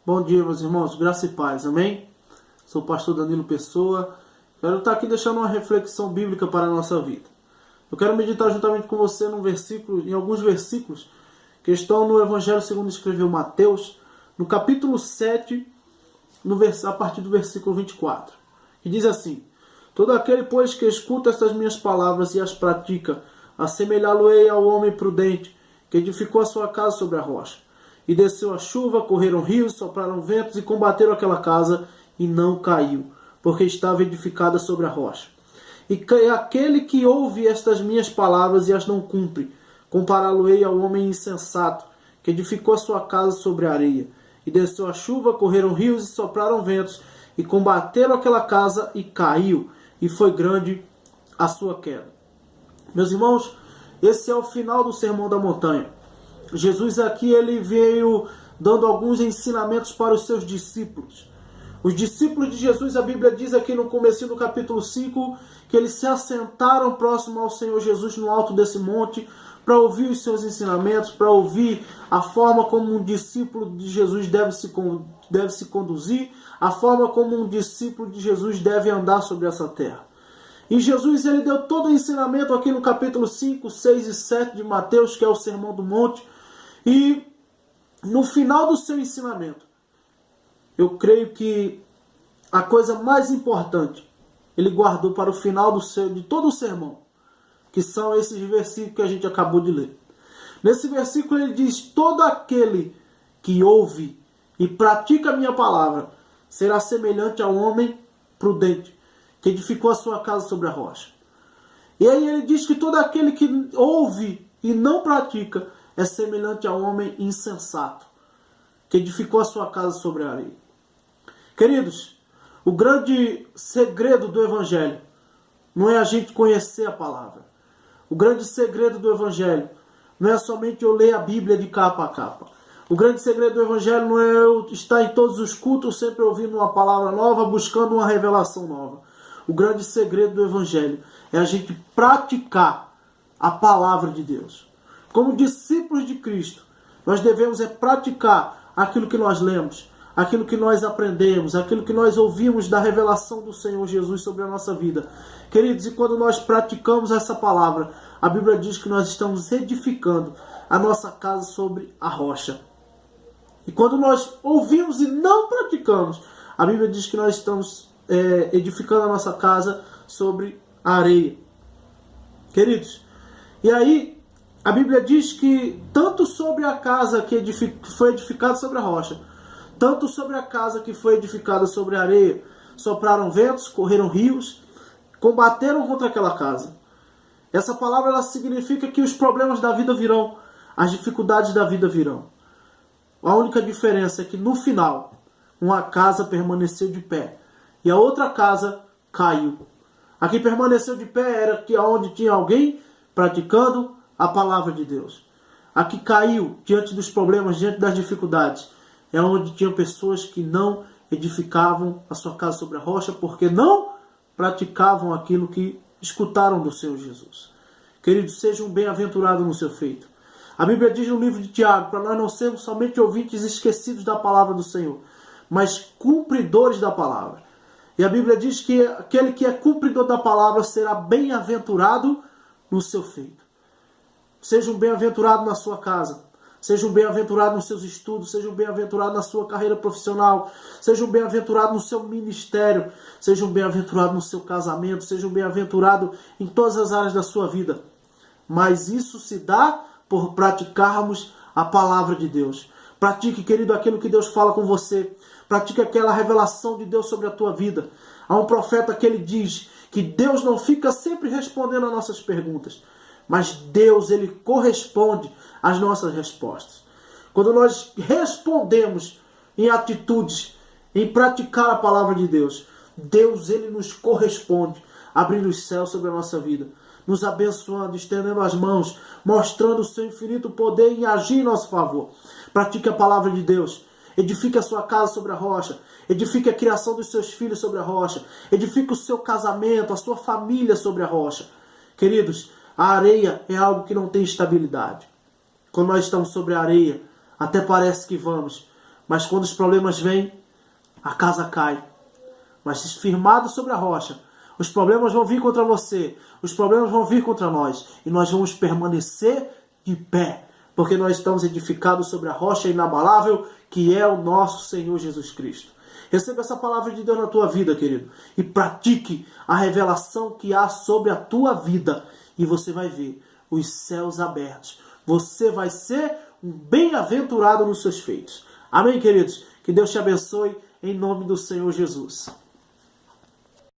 Bom dia, meus irmãos, graça e paz, amém? Sou o pastor Danilo Pessoa. Quero estar aqui deixando uma reflexão bíblica para a nossa vida. Eu quero meditar juntamente com você em alguns versículos que estão no Evangelho segundo escreveu Mateus, no capítulo 7, a partir do versículo 24, que diz assim: Todo aquele, pois, que escuta estas minhas palavras e as pratica, assemelhá-lo-ei ao homem prudente, que edificou a sua casa sobre a rocha. E desceu a chuva, correram rios, sopraram ventos e combateram aquela casa, e não caiu, porque estava edificada sobre a rocha. E aquele que ouve estas minhas palavras e as não cumpre, compará-lo-ei ao homem insensato, que edificou a sua casa sobre a areia. E desceu a chuva, correram rios e sopraram ventos, e combateram aquela casa, e caiu, e foi grande a sua queda. Meus irmãos, esse é o final do Sermão da Montanha. Jesus aqui ele veio dando alguns ensinamentos para os seus discípulos. Os discípulos de Jesus, a Bíblia diz aqui no começo do capítulo 5, que eles se assentaram próximo ao Senhor Jesus no alto desse monte para ouvir os seus ensinamentos, para ouvir a forma como um discípulo de Jesus deve se conduzir, a forma como um discípulo de Jesus deve andar sobre essa terra. E Jesus ele deu todo o ensinamento aqui no capítulo 5, 6 e 7 de Mateus, que é o Sermão do Monte. E no final do seu ensinamento, eu creio que a coisa mais importante ele guardou para o final de todo o sermão, que são esses versículos que a gente acabou de ler. Nesse versículo ele diz: Todo aquele que ouve e pratica a minha palavra será semelhante ao homem prudente, que edificou a sua casa sobre a rocha. E aí ele diz que todo aquele que ouve e não pratica é semelhante ao homem insensato, que edificou a sua casa sobre a areia. Queridos, o grande segredo do Evangelho não é a gente conhecer a palavra. O grande segredo do Evangelho não é somente eu ler a Bíblia de capa a capa. O grande segredo do Evangelho não é eu estar em todos os cultos sempre ouvindo uma palavra nova, buscando uma revelação nova. O grande segredo do Evangelho é a gente praticar a palavra de Deus. Como discípulos de Cristo, nós devemos praticar aquilo que nós lemos, aquilo que nós aprendemos, aquilo que nós ouvimos da revelação do Senhor Jesus sobre a nossa vida. Queridos, e quando nós praticamos essa palavra, a Bíblia diz que nós estamos edificando a nossa casa sobre a rocha. E quando nós ouvimos e não praticamos, a Bíblia diz que nós estamos edificando a nossa casa sobre a areia. Queridos, e aí a Bíblia diz que tanto sobre a casa que foi edificada sobre a rocha, tanto sobre a casa que foi edificada sobre a areia, sopraram ventos, correram rios, combateram contra aquela casa. Essa palavra ela significa que os problemas da vida virão, as dificuldades da vida virão. A única diferença é que no final, uma casa permaneceu de pé e a outra casa caiu. A que permaneceu de pé era que onde tinha alguém praticando a palavra de Deus. A que caiu diante dos problemas, diante das dificuldades, é onde tinham pessoas que não edificavam a sua casa sobre a rocha porque não praticavam aquilo que escutaram do Senhor Jesus. Queridos, sejam bem-aventurados no seu feito. A Bíblia diz no livro de Tiago, para nós não sermos somente ouvintes esquecidos da palavra do Senhor, mas cumpridores da palavra. E a Bíblia diz que aquele que é cumpridor da palavra será bem-aventurado no seu feito. Sejam bem-aventurados na sua casa. Sejam bem-aventurados nos seus estudos. Sejam bem-aventurados na sua carreira profissional. Sejam bem-aventurados no seu ministério. Sejam bem-aventurados no seu casamento. Sejam bem-aventurados em todas as áreas da sua vida. Mas isso se dá por praticarmos a palavra de Deus. Pratique, querido, aquilo que Deus fala com você. Pratique aquela revelação de Deus sobre a tua vida. Há um profeta que ele diz que Deus não fica sempre respondendo às nossas perguntas, mas Deus ele corresponde às nossas respostas. Quando nós respondemos em atitudes, em praticar a palavra de Deus, Deus ele nos corresponde, abrindo os céus sobre a nossa vida, nos abençoando, estendendo as mãos, mostrando o seu infinito poder em agir em nosso favor. Pratique a palavra de Deus. Edifique a sua casa sobre a rocha. Edifique a criação dos seus filhos sobre a rocha. Edifique o seu casamento, a sua família sobre a rocha. Queridos, a areia é algo que não tem estabilidade. Quando nós estamos sobre a areia, até parece que vamos, Mas quando os problemas vêm, a casa cai. Mas firmado sobre a rocha, os problemas vão vir contra você, os problemas vão vir contra nós, e nós vamos permanecer de pé, porque nós estamos edificados sobre a rocha inabalável, que é o nosso Senhor Jesus Cristo. Receba essa palavra de Deus na tua vida, querido, e pratique a revelação que há sobre a tua vida, e você vai ver os céus abertos. Você vai ser um bem-aventurado nos seus feitos. Amém, queridos? Que Deus te abençoe em nome do Senhor Jesus.